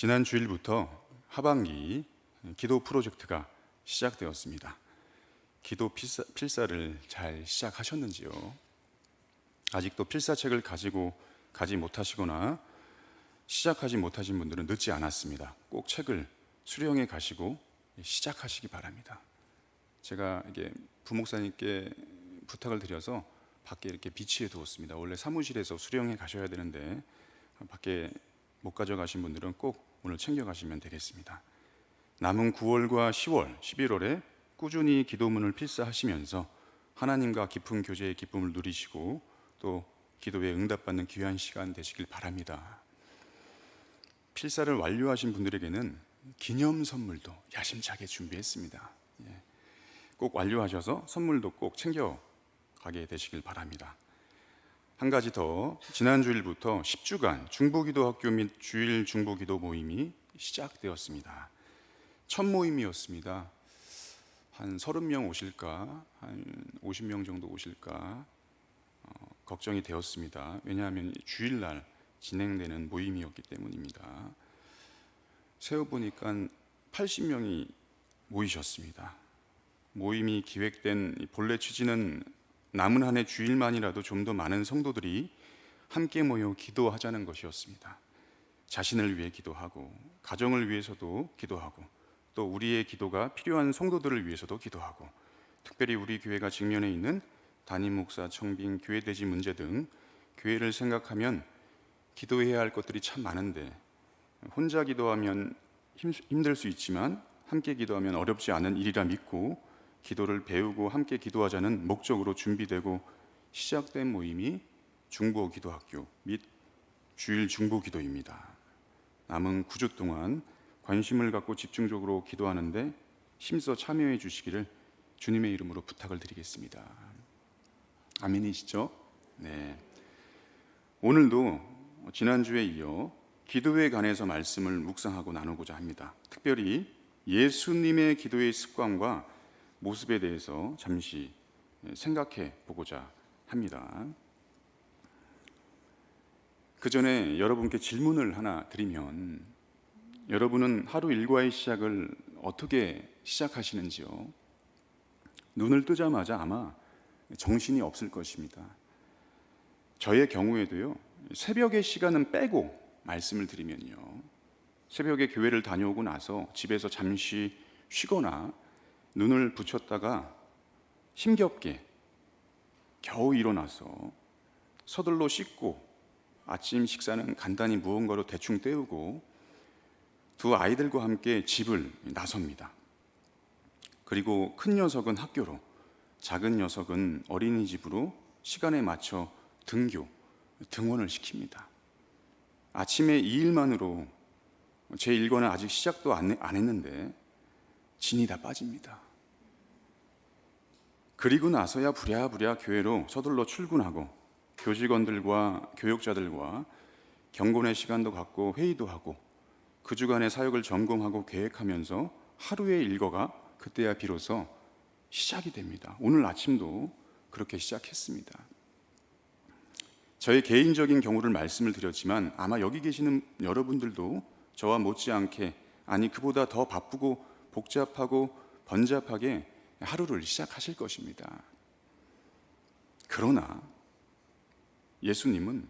지난 주일부터 하반기 기도 프로젝트가 시작되었습니다. 기도 필사를 잘 시작하셨는지요? 아직도 필사책을 가지고 가지 못하시거나 시작하지 못하신 분들은 늦지 않았습니다. 꼭 책을 수령해 가시고 시작하시기 바랍니다. 제가 이게 부목사님께 부탁을 드려서 밖에 이렇게 비치해 두었습니다. 원래 사무실에서 수령해 가셔야 되는데 밖에 못 가져가신 분들은 꼭 오늘 챙겨가시면 되겠습니다. 남은 9월과 10월, 11월에 꾸준히 기도문을 필사하시면서 하나님과 깊은 교제의 기쁨을 누리시고 또 기도에 응답받는 귀한 시간 되시길 바랍니다. 필사를 완료하신 분들에게는 기념 선물도 야심차게 준비했습니다. 꼭 완료하셔서 선물도 꼭 챙겨가게 되시길 바랍니다. 한 가지 더, 지난 주일부터 10주간 중보기도학교 및 주일 중보기도 모임이 시작되었습니다. 첫 모임이었습니다. 한 30명 오실까, 한 50명 정도 오실까 걱정이 되었습니다. 왜냐하면 주일날 진행되는 모임이었기 때문입니다. 세어보니까 80명이 모이셨습니다. 모임이 기획된 본래 취지는 남은 한 해 주일만이라도 좀 더 많은 성도들이 함께 모여 기도하자는 것이었습니다. 자신을 위해 기도하고 가정을 위해서도 기도하고 또 우리의 기도가 필요한 성도들을 위해서도 기도하고 특별히 우리 교회가 직면해 있는 담임 목사, 청빙, 교회돼지 문제 등 교회를 생각하면 기도해야 할 것들이 참 많은데 혼자 기도하면 힘들 수 있지만 함께 기도하면 어렵지 않은 일이라 믿고 기도를 배우고 함께 기도하자는 목적으로 준비되고 시작된 모임이 중보기도학교 및 주일 중보기도입니다. 남은 9주 동안 관심을 갖고 집중적으로 기도하는데 힘써 참여해 주시기를 주님의 이름으로 부탁을 드리겠습니다. 아멘이시죠? 네. 오늘도 지난주에 이어 기도에 관해서 말씀을 묵상하고 나누고자 합니다. 특별히 예수님의 기도의 습관과 모습에 대해서 잠시 생각해 보고자 합니다. 그 전에 여러분께 질문을 하나 드리면 여러분은 하루 일과의 시작을 어떻게 시작하시는지요? 눈을 뜨자마자 아마 정신이 없을 것입니다. 저의 경우에도요, 새벽의 시간은 빼고 말씀을 드리면요, 새벽에 교회를 다녀오고 나서 집에서 잠시 쉬거나 눈을 붙였다가 힘겹게 겨우 일어나서 서둘러 씻고 아침 식사는 간단히 무언가로 대충 때우고 두 아이들과 함께 집을 나섭니다. 그리고 큰 녀석은 학교로, 작은 녀석은 어린이집으로 시간에 맞춰 등원을 시킵니다. 아침에 이 일만으로 제 일과는 아직 시작도 안 했는데 진이 다 빠집니다. 그리고 나서야 부랴부랴 교회로 서둘러 출근하고 교직원들과 교육자들과 경건의 시간도 갖고 회의도 하고 그 주간의 사역을 점검하고 계획하면서 하루의 일과가 그때야 비로소 시작이 됩니다. 오늘 아침도 그렇게 시작했습니다. 저의 개인적인 경우를 말씀을 드렸지만 아마 여기 계시는 여러분들도 저와 못지않게, 아니 그보다 더 바쁘고 복잡하고 번잡하게 하루를 시작하실 것입니다. 그러나 예수님은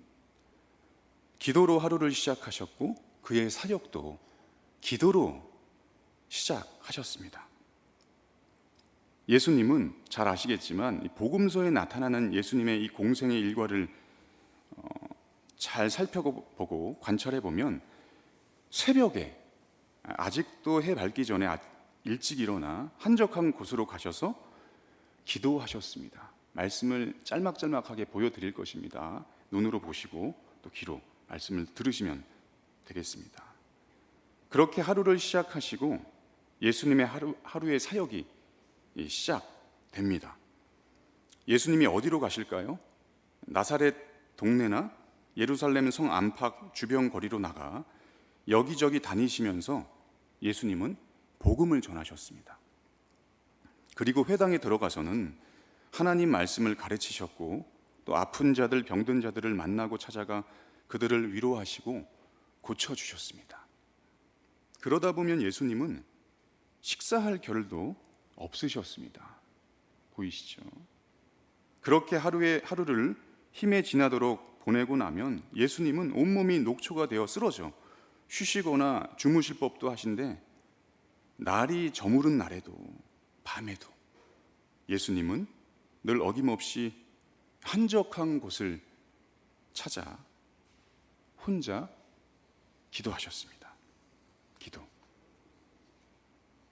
기도로 하루를 시작하셨고 그의 사역도 기도로 시작하셨습니다. 예수님은 잘 아시겠지만 복음서에 나타나는 예수님의 이 공생의 일과를 잘 살펴보고 관찰해 보면 새벽에 아직도 해 밝기 전에 일찍 일어나 한적한 곳으로 가셔서 기도하셨습니다. 말씀을 짤막짤막하게 보여드릴 것입니다. 눈으로 보시고 또 귀로 말씀을 들으시면 되겠습니다. 그렇게 하루를 시작하시고 예수님의 하루의 사역이 시작됩니다. 예수님이 어디로 가실까요? 나사렛 동네나 예루살렘 성 안팎 주변 거리로 나가 여기저기 다니시면서 예수님은 복음을 전하셨습니다. 그리고 회당에 들어가서는 하나님 말씀을 가르치셨고 또 아픈 자들, 병든 자들을 만나고 찾아가 그들을 위로하시고 고쳐주셨습니다. 그러다 보면 예수님은 식사할 겨를도 없으셨습니다. 보이시죠? 그렇게 하루를 힘에 지나도록 보내고 나면 예수님은 온몸이 녹초가 되어 쓰러져 쉬시거나 주무실 법도 하신데, 날이 저무른 날에도 밤에도 예수님은 늘 어김없이 한적한 곳을 찾아 혼자 기도하셨습니다. 기도.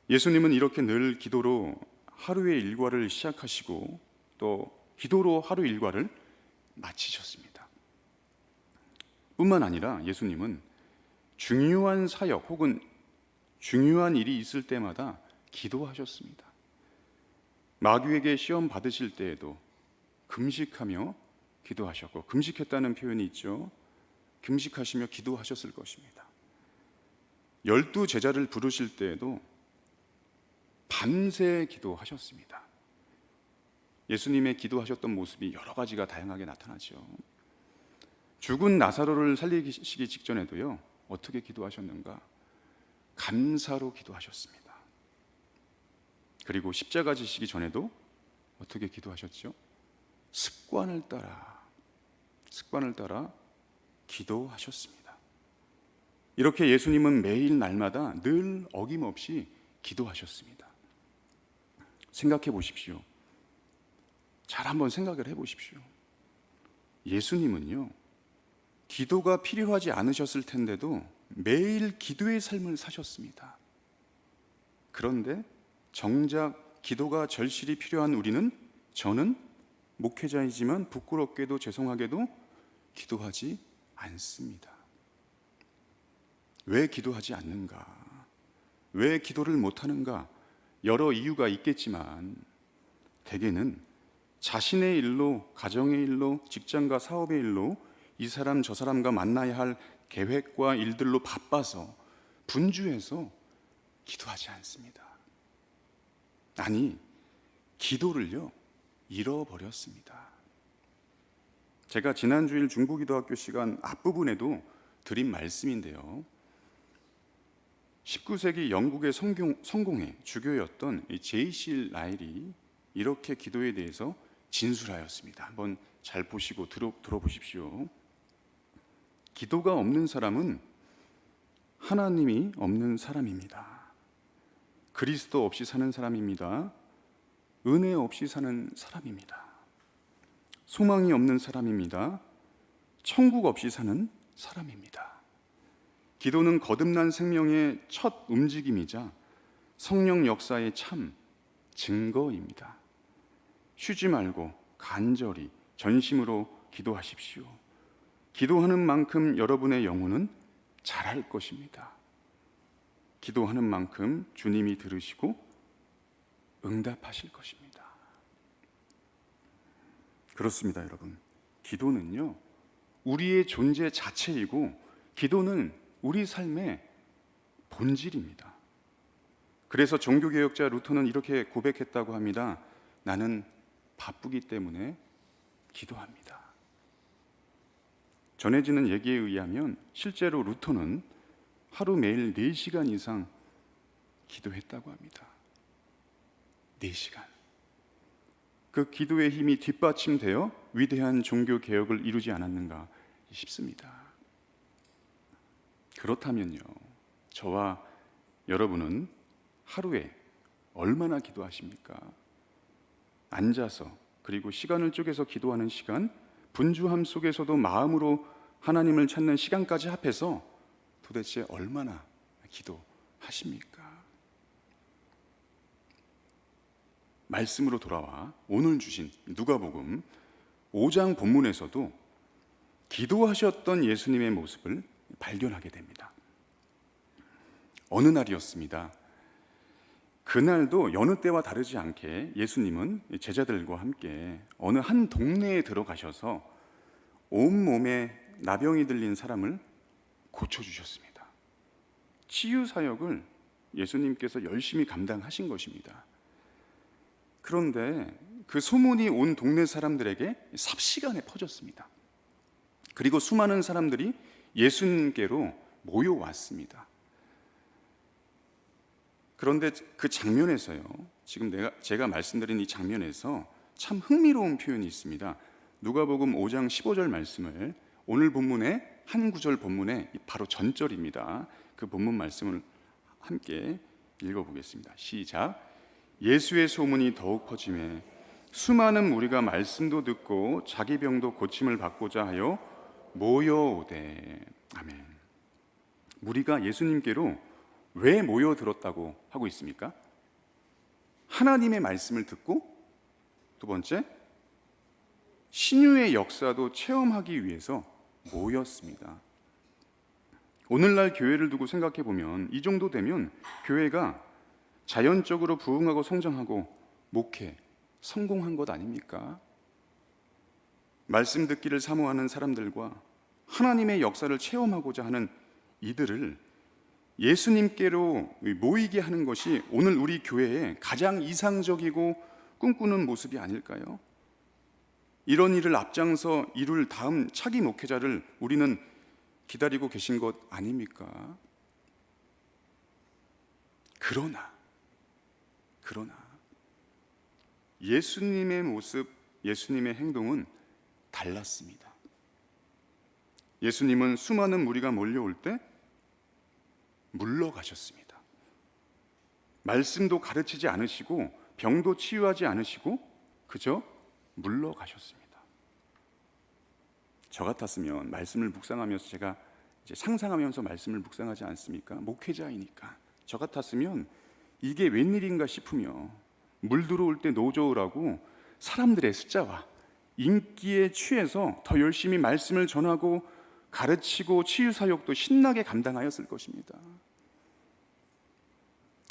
예수님은 이렇게 늘 기도로 하루의 일과를 시작하시고 또 기도로 하루 일과를 마치셨습니다. 뿐만 아니라 예수님은 중요한 사역 혹은 중요한 일이 있을 때마다 기도하셨습니다. 마귀에게 시험 받으실 때에도 금식하며 기도하셨고, 금식했다는 표현이 있죠. 금식하시며 기도하셨을 것입니다. 12 제자를 부르실 때에도 밤새 기도하셨습니다. 예수님의 기도하셨던 모습이 여러 가지가 다양하게 나타나죠. 죽은 나사로를 살리시기 직전에도요, 어떻게 기도하셨는가? 감사로 기도하셨습니다. 그리고 십자가 지시기 전에도 어떻게 기도하셨죠? 습관을 따라 기도하셨습니다. 이렇게 예수님은 매일 날마다 늘 어김없이 기도하셨습니다. 생각해 보십시오. 잘 한번 생각을 해 보십시오. 예수님은요, 기도가 필요하지 않으셨을 텐데도 매일 기도의 삶을 사셨습니다. 그런데 정작 기도가 절실히 필요한 우리는, 저는 목회자이지만 부끄럽게도 죄송하게도 기도하지 않습니다. 왜 기도하지 않는가? 왜 기도를 못하는가? 여러 이유가 있겠지만 대개는 자신의 일로, 가정의 일로, 직장과 사업의 일로 이 사람 저 사람과 만나야 할 계획과 일들로 바빠서 분주해서 기도하지 않습니다. 아니, 기도를요 잃어버렸습니다. 제가 지난주일 중보기도학교 시간 앞부분에도 드린 말씀인데요, 19세기 영국의 성공의 주교였던 제이실 라일이 이렇게 기도에 대해서 진술하였습니다. 한번 잘 보시고 들어보십시오. 기도가 없는 사람은 하나님이 없는 사람입니다. 그리스도 없이 사는 사람입니다. 은혜 없이 사는 사람입니다. 소망이 없는 사람입니다. 천국 없이 사는 사람입니다. 기도는 거듭난 생명의 첫 움직임이자 성령 역사의 참 증거입니다. 쉬지 말고 간절히 전심으로 기도하십시오. 기도하는 만큼 여러분의 영혼은 자랄 것입니다. 기도하는 만큼 주님이 들으시고 응답하실 것입니다. 그렇습니다, 여러분. 기도는요, 우리의 존재 자체이고, 기도는 우리 삶의 본질입니다. 그래서 종교개혁자 루터는 이렇게 고백했다고 합니다. 나는 바쁘기 때문에 기도합니다. 전해지는 얘기에 의하면 실제로 루터는 하루 매일 4시간 이상 기도했다고 합니다. 4시간. 그 기도의 힘이 뒷받침되어 위대한 종교개혁을 이루지 않았는가 싶습니다. 그렇다면요, 저와 여러분은 하루에 얼마나 기도하십니까? 앉아서, 그리고 시간을 쪼개서 기도하는 시간, 분주함 속에서도 마음으로 하나님을 찾는 시간까지 합해서 도대체 얼마나 기도하십니까? 말씀으로 돌아와 오늘 주신 누가복음 5장 본문에서도 기도하셨던 예수님의 모습을 발견하게 됩니다. 어느 날이었습니다. 그날도 여느 때와 다르지 않게 예수님은 제자들과 함께 어느 한 동네에 들어가셔서 온몸에 나병이 들린 사람을 고쳐주셨습니다. 치유 사역을 예수님께서 열심히 감당하신 것입니다. 그런데 그 소문이 온 동네 사람들에게 삽시간에 퍼졌습니다. 그리고 수많은 사람들이 예수님께로 모여왔습니다. 그런데 그 장면에서요, 지금 제가 말씀드린 이 장면에서 참 흥미로운 표현이 있습니다. 누가복음 5장 15절 말씀을 오늘 본문의 한 구절 본문의 바로 전절입니다. 그 본문 말씀을 함께 읽어보겠습니다. 시작. 예수의 소문이 더욱 퍼지매 수많은 무리가 말씀도 듣고 자기 병도 고침을 받고자 하여 모여오되. 아멘. 무리가 예수님께로 왜 모여들었다고 하고 있습니까? 하나님의 말씀을 듣고, 두 번째, 신유의 역사도 체험하기 위해서 모였습니다. 오늘날 교회를 두고 생각해 보면 이 정도 되면 교회가 자연적으로 부흥하고 성장하고 목회 성공한 것 아닙니까? 말씀 듣기를 사모하는 사람들과 하나님의 역사를 체험하고자 하는 이들을 예수님께로 모이게 하는 것이 오늘 우리 교회의 가장 이상적이고 꿈꾸는 모습이 아닐까요? 이런 일을 앞장서 이룰 다음 차기 목회자를 우리는 기다리고 계신 것 아닙니까? 그러나 예수님의 모습, 예수님의 행동은 달랐습니다. 예수님은 수많은 무리가 몰려올 때 물러가셨습니다. 말씀도 가르치지 않으시고 병도 치유하지 않으시고 그저 물러가셨습니다. 저 같았으면 말씀을 묵상하면서 제가 이제 상상하면서 말씀을 묵상하지 않습니까? 목회자이니까. 저 같았으면 이게 웬일인가 싶으며 물 들어올 때 노저우라고 사람들의 숫자와 인기에 취해서 더 열심히 말씀을 전하고 가르치고 치유 사역도 신나게 감당하였을 것입니다.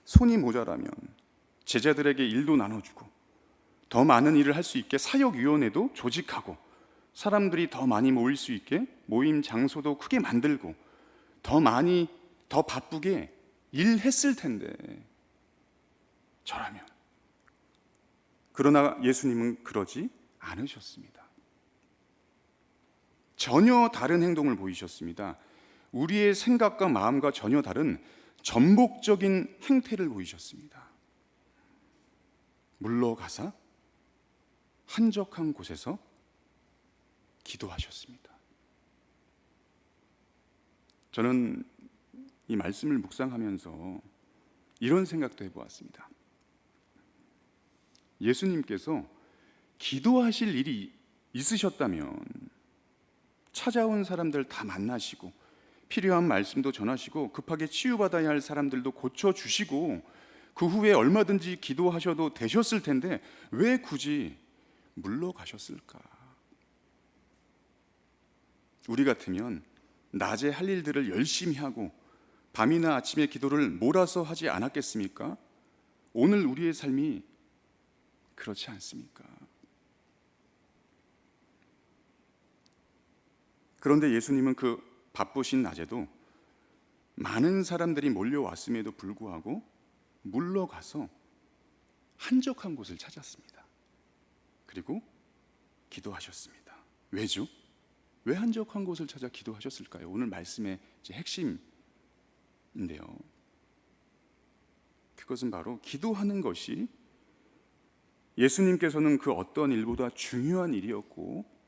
손이 모자라면 제자들에게 일도 나눠주고 더 많은 일을 할 수 있게 사역위원회도 조직하고 사람들이 더 많이 모일 수 있게 모임 장소도 크게 만들고 더 바쁘게 일했을 텐데 저라면. 그러나 예수님은 그러지 않으셨습니다. 전혀 다른 행동을 보이셨습니다. 우리의 생각과 마음과 전혀 다른 전복적인 행태를 보이셨습니다. 물러가사 한적한 곳에서 기도하셨습니다. 저는 이 말씀을 묵상하면서 이런 생각도 해보았습니다. 예수님께서 기도하실 일이 있으셨다면 찾아온 사람들 다 만나시고 필요한 말씀도 전하시고 급하게 치유받아야 할 사람들도 고쳐주시고 그 후에 얼마든지 기도하셔도 되셨을 텐데 왜 굳이 물러가셨을까? 우리 같으면 낮에 할 일들을 열심히 하고 밤이나 아침에 기도를 몰아서 하지 않았겠습니까? 오늘 우리의 삶이 그렇지 않습니까? 그런데 예수님은 그 바쁘신 낮에도 많은 사람들이 몰려왔음에도 불구하고 물러가서 한적한 곳을 찾았습니다. 그리고 기도하셨습니다. 왜죠? 왜 한적한 곳을 찾아 기도하셨을까요? 오늘 말씀의 핵심인데요. 그것은 바로 기도하는 것이 예수님께서는 그 어떤 일보다 중요한 일이었고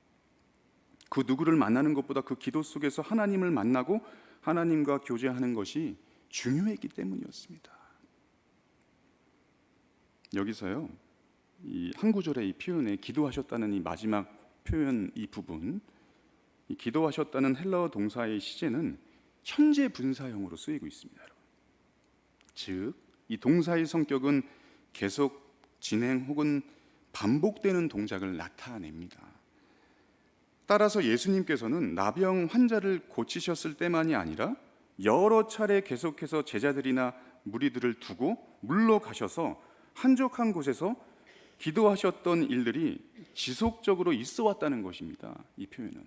그 누구를 만나는 것보다 그 기도 속에서 하나님을 만나고 하나님과 교제하는 것이 중요했기 때문이었습니다. 여기서요, 이 한 구절의 이 표현에 기도하셨다는 이 마지막 표현 이 부분, 이 기도하셨다는 헬라어 동사의 시제는 현재 분사형으로 쓰이고 있습니다. 여러분. 즉, 이 동사의 성격은 계속 진행 혹은 반복되는 동작을 나타냅니다. 따라서 예수님께서는 나병 환자를 고치셨을 때만이 아니라 여러 차례 계속해서 제자들이나 무리들을 두고 물러가셔서 한적한 곳에서 기도하셨던 일들이 지속적으로 있어 왔다는 것입니다. 이 표현은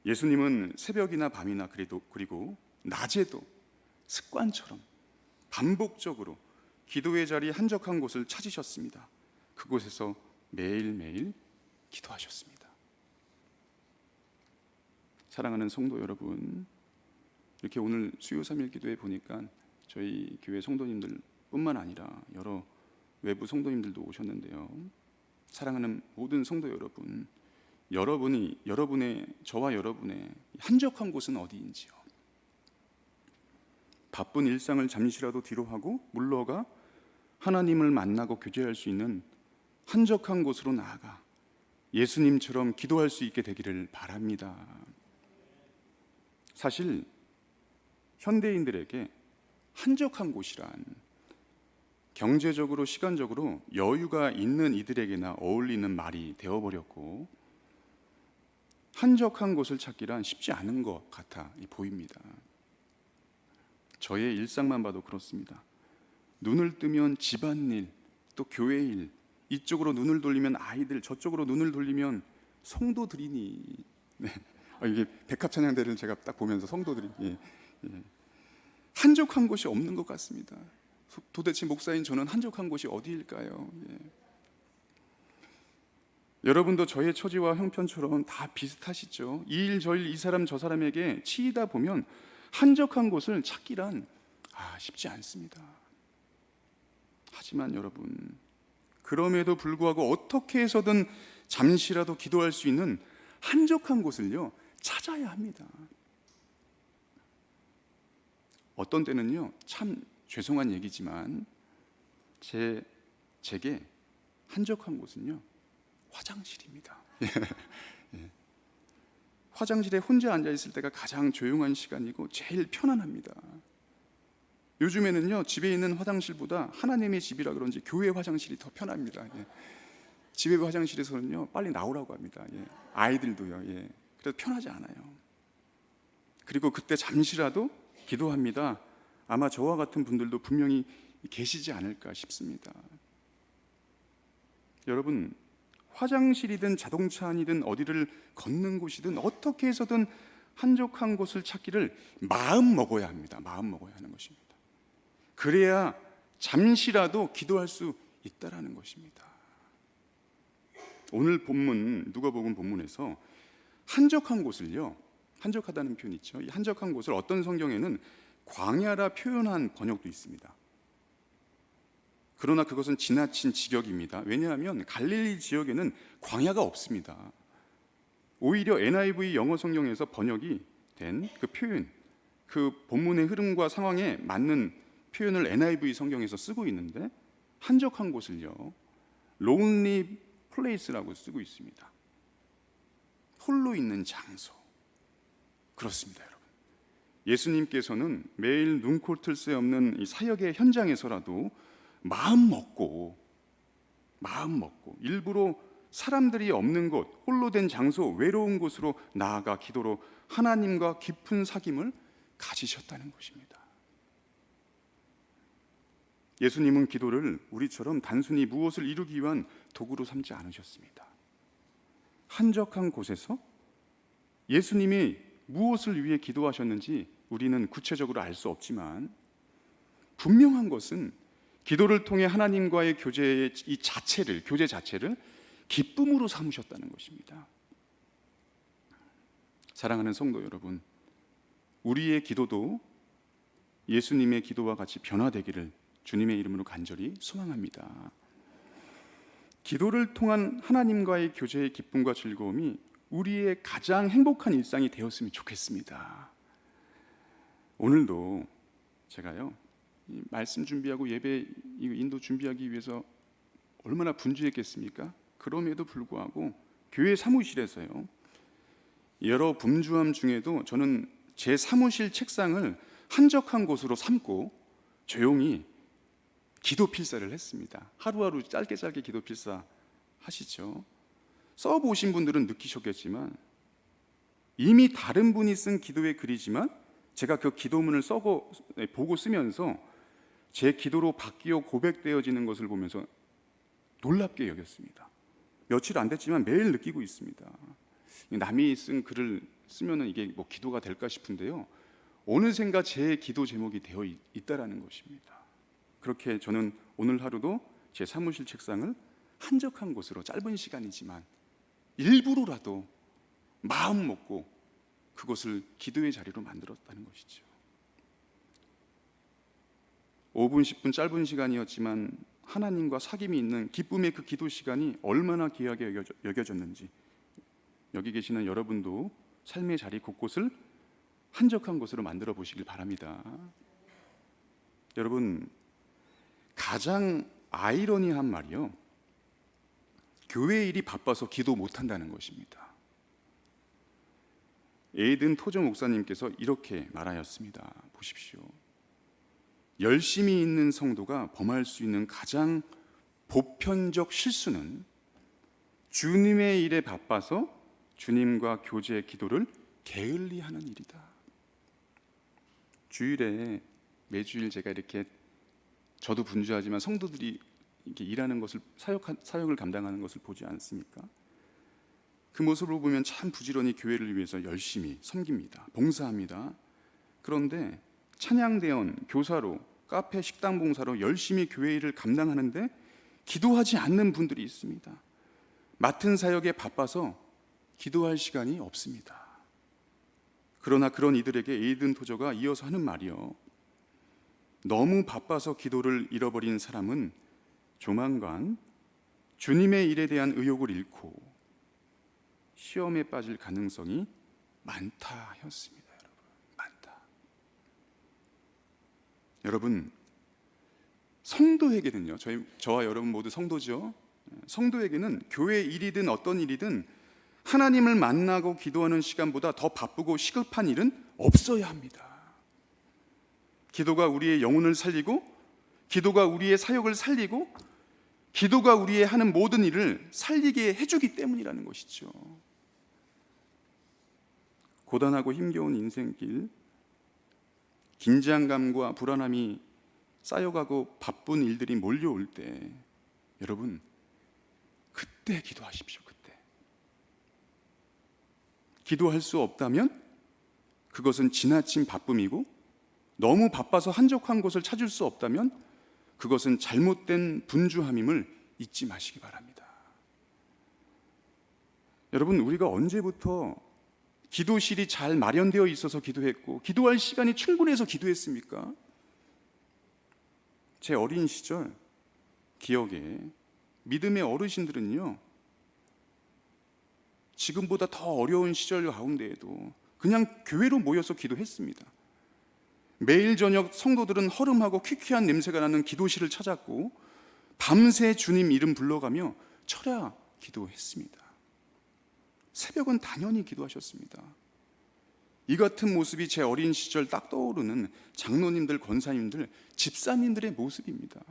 예수님은 새벽이나 밤이나 그리고 낮에도 습관처럼 반복적으로 기도의 자리 한적한 곳을 찾으셨습니다. 그곳에서 매일매일 기도하셨습니다. 사랑하는 성도 여러분, 이렇게 오늘 수요 3일 기도에 보니까 저희 교회 성도님들 뿐만 아니라 여러 외부 성도님들도 오셨는데요. 사랑하는 모든 성도 여러분, 저와 여러분의 한적한 곳은 어디인지요? 바쁜 일상을 잠시라도 뒤로 하고 물러가 하나님을 만나고 교제할 수 있는 한적한 곳으로 나아가 예수님처럼 기도할 수 있게 되기를 바랍니다. 사실 현대인들에게 한적한 곳이란 경제적으로 시간적으로 여유가 있는 이들에게나 어울리는 말이 되어버렸고, 한적한 곳을 찾기란 쉽지 않은 것 같아 보입니다. 저의 일상만 봐도 그렇습니다. 눈을 뜨면 집안일, 또 교회일, 이쪽으로 눈을 돌리면 아이들, 저쪽으로 눈을 돌리면 성도들이니. 네. 이게 백합찬양대를 제가 딱 보면서 성도들이 한적한 곳이 없는 것 같습니다. 도대체 목사인 저는 한적한 곳이 어디일까요? 여러분도 저의 처지와 형편처럼 다 비슷하시죠? 이 일 저 일 이 사람 저 사람에게 치이다 보면 한적한 곳을 찾기란 쉽지 않습니다. 하지만 여러분, 그럼에도 불구하고 어떻게 해서든 잠시라도 기도할 수 있는 한적한 곳을요 찾아야 합니다. 어떤 때는요 참 죄송한 얘기지만 제게 한적한 곳은요 화장실입니다. 화장실에 혼자 앉아 있을 때가 가장 조용한 시간이고 제일 편안합니다. 요즘에는요 집에 있는 화장실보다 하나님의 집이라 그런지 교회 화장실이 더 편합니다. 집에 화장실에서는요 빨리 나오라고 합니다. 아이들도요. 그래서 편하지 않아요. 그리고 그때 잠시라도 기도합니다. 아마 저와 같은 분들도 분명히 계시지 않을까 싶습니다. 여러분, 화장실이든 자동차 안이든 어디를 걷는 곳이든 어떻게 해서든 한적한 곳을 찾기를 마음 먹어야 합니다. 마음 먹어야 하는 것입니다. 그래야 잠시라도 기도할 수 있다라는 것입니다. 오늘 본문, 누가복음 본문에서 한적한 곳을요, 한적하다는 표현이 있죠. 이 한적한 곳을 어떤 성경에는 광야라 표현한 번역도 있습니다. 그러나 그것은 지나친 직역입니다. 왜냐하면 갈릴리 지역에는 광야가 없습니다. 오히려 NIV 영어 성경에서 번역이 된 그 표현, 그 본문의 흐름과 상황에 맞는 표현을 NIV 성경에서 쓰고 있는데, 한적한 곳을요 lonely place라고 쓰고 있습니다. 홀로 있는 장소. 그렇습니다, 여러분. 예수님께서는 매일 눈코 뜰 새 없는 이 사역의 현장에서라도 마음 먹고 일부러 사람들이 없는 곳, 홀로 된 장소, 외로운 곳으로 나아가 기도로 하나님과 깊은 사귐을 가지셨다는 것입니다. 예수님은 기도를 우리처럼 단순히 무엇을 이루기 위한 도구로 삼지 않으셨습니다. 한적한 곳에서 예수님이 무엇을 위해 기도하셨는지 우리는 구체적으로 알 수 없지만, 분명한 것은 기도를 통해 하나님과의 교제 자체를 기쁨으로 삼으셨다는 것입니다. 사랑하는 성도 여러분, 우리의 기도도 예수님의 기도와 같이 변화되기를 주님의 이름으로 간절히 소망합니다. 기도를 통한 하나님과의 교제의 기쁨과 즐거움이 우리의 가장 행복한 일상이 되었으면 좋겠습니다. 오늘도 제가요 말씀 준비하고 예배 인도 준비하기 위해서 얼마나 분주했겠습니까? 그럼에도 불구하고 교회 사무실에서요 여러 분주함 중에도 저는 제 사무실 책상을 한적한 곳으로 삼고 조용히 기도 필사를 했습니다. 하루하루 짧게 기도 필사 하시죠. 써보신 분들은 느끼셨겠지만 이미 다른 분이 쓴 기도의 글이지만 제가 그 기도문을 보고 쓰면서 제 기도로 바뀌어 고백되어지는 것을 보면서 놀랍게 여겼습니다. 며칠 안 됐지만 매일 느끼고 있습니다. 남이 쓴 글을 쓰면 이게 뭐 기도가 될까 싶은데요, 어느샌가 제 기도 제목이 되어 있다라는 것입니다. 그렇게 저는 오늘 하루도 제 사무실 책상을 한적한 곳으로 짧은 시간이지만 일부러라도 마음 먹고 그것을 기도의 자리로 만들었다는 것이죠. 5분, 10분 짧은 시간이었지만 하나님과 사귐이 있는 기쁨의 그 기도 시간이 얼마나 귀하게 여겨졌는지 여기 계시는 여러분도 삶의 자리 곳곳을 한적한 곳으로 만들어 보시길 바랍니다. 여러분, 가장 아이러니한 말이요, 교회 일이 바빠서 기도 못한다는 것입니다. 에이든 토저 목사님께서 이렇게 말하였습니다. 보십시오. 열심히 있는 성도가 범할 수 있는 가장 보편적 실수는 주님의 일에 바빠서 주님과 교제의 기도를 게을리하는 일이다. 주일에 매주일 제가 이렇게 저도 분주하지만 성도들이 이렇게 일하는 것을 사역을 감당하는 것을 보지 않습니까? 그 모습을 보면 참 부지런히 교회를 위해서 열심히 섬깁니다. 봉사합니다. 그런데 찬양대원, 교사로, 카페, 식당 봉사로 열심히 교회 일을 감당하는데 기도하지 않는 분들이 있습니다. 맡은 사역에 바빠서 기도할 시간이 없습니다. 그러나 그런 이들에게 에이든 토저가 이어서 하는 말이요, 너무 바빠서 기도를 잃어버린 사람은 조만간 주님의 일에 대한 의욕을 잃고 시험에 빠질 가능성이 많다 하였습니다. 여러분, 성도에게는요, 저와 여러분 모두 성도죠. 성도에게는 교회 일이든 어떤 일이든 하나님을 만나고 기도하는 시간보다 더 바쁘고 시급한 일은 없어야 합니다. 기도가 우리의 영혼을 살리고, 기도가 우리의 사역을 살리고, 기도가 우리의 하는 모든 일을 살리게 해주기 때문이라는 것이죠. 고단하고 힘겨운 인생길, 긴장감과 불안함이 쌓여가고 바쁜 일들이 몰려올 때, 여러분, 그때 기도하십시오. 그때 기도할 수 없다면 그것은 지나친 바쁨이고, 너무 바빠서 한적한 곳을 찾을 수 없다면 그것은 잘못된 분주함임을 잊지 마시기 바랍니다. 여러분, 우리가 언제부터 기도실이 잘 마련되어 있어서 기도했고 기도할 시간이 충분해서 기도했습니까? 제 어린 시절 기억에 믿음의 어르신들은요, 지금보다 더 어려운 시절 가운데에도 그냥 교회로 모여서 기도했습니다. 매일 저녁 성도들은 허름하고 퀴퀴한 냄새가 나는 기도실을 찾았고 밤새 주님 이름 불러가며 철야 기도했습니다. 새벽은 당연히 기도하셨습니다. 이 같은 모습이 제 어린 시절 딱 떠오르는 장로님들, 권사님들, 집사님들의 모습입니다.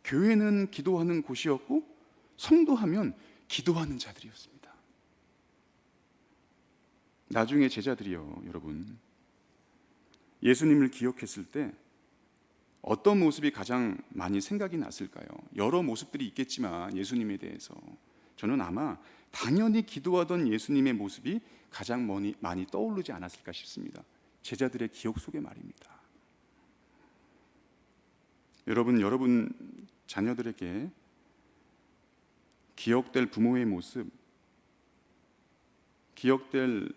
교회는 기도하는 곳이었고 성도하면 기도하는 자들이었습니다. 나중에 제자들이요, 여러분, 예수님을 기억했을 때 어떤 모습이 가장 많이 생각이 났을까요? 여러 모습들이 있겠지만 예수님에 대해서 저는 아마 당연히 기도하던 예수님의 모습이 가장 많이 떠오르지 않았을까 싶습니다. 제자들의 기억 속에 말입니다. 여러분 자녀들에게 기억될 부모의 모습, 기억될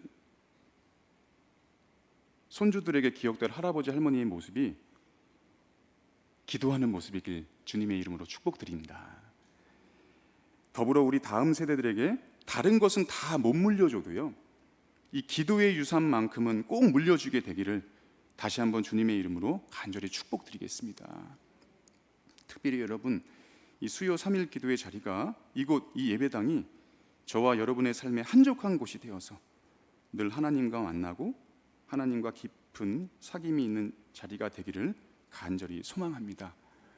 손주들에게 기억될 할아버지 할머니의 모습이 기도하는 모습이길 주님의 이름으로 축복드립니다. 더불어 우리 다음 세대들에게 다른 것은 다 못 물려줘도요, 이 기도의 유산만큼은 꼭 물려주게 되기를 다시 한번 주님의 이름으로 간절히 축복드리겠습니다. 특별히 여러분, 이 수요 3일 기도의 자리가 이곳 이 예배당이 저와 여러분의 삶의 한적한 곳이 되어서 늘 하나님과 만나고 하나님과 깊은 사귐이 있는 자리가 되기를 간절히 소망합니다.